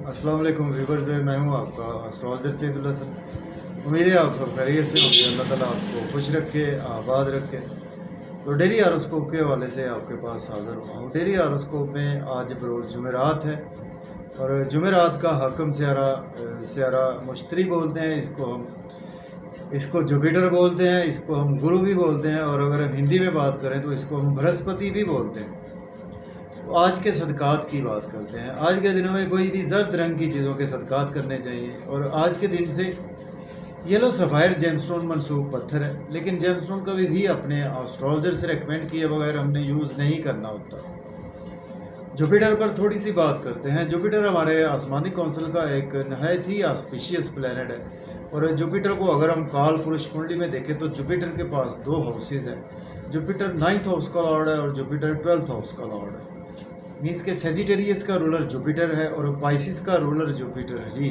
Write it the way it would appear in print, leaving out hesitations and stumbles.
अस्सलाम वालेकुम व्यूवर्स, मैं हूं आपका एस्ट्रोलॉजर सैदुल्लाह सर। उम्मीद है आप सब खैरियत से होंगे। अल्लाह ताला आपको खुश रखे, आबाद रखे। तो डेली हॉरोस्कोप के हवाले से आपके पास हाज़िर हुआ हूँ। डेली हॉरोस्कोप में आज बरोज़ जुमेरात है और जुमेरात का हाकम स्यारा स्यारा मुश्तरी बोलते हैं, इसको जुपिटर बोलते हैं, इसको हम गुरु भी बोलते हैं, और अगर हम हिंदी में बात करें तो इसको हम बृहस्पति भी बोलते हैं। तो आज के सदक़ात की बात करते हैं। आज के दिनों में कोई भी ज़र्द रंग की चीज़ों के सदक़ात करने चाहिए, और आज के दिन से येलो सफ़ायर जेमस्टोन मनसूब पत्थर है, लेकिन जेमस्टोन कभी भी अपने एस्ट्रोलॉजर से रेकमेंड किए बगैर हमने यूज़ नहीं करना होता। जुपिटर पर थोड़ी सी बात करते हैं। जुपिटर हमारे आसमानी कौंसिल का एक नहायत ही ऑस्पिशियस प्लैनेट है, और जुपिटर को अगर हम काल पुरुष कुंडली में देखें तो जुपिटर के पास 2 हाउसेज हैं। जुपिटर 9th हाउस का लॉर्ड है और जुपिटर 12th हाउस का लॉर्ड है। मीन्स के सेजिटेरियस का रूलर जुपिटर है और पाइसिस का रूलर जुपिटर ही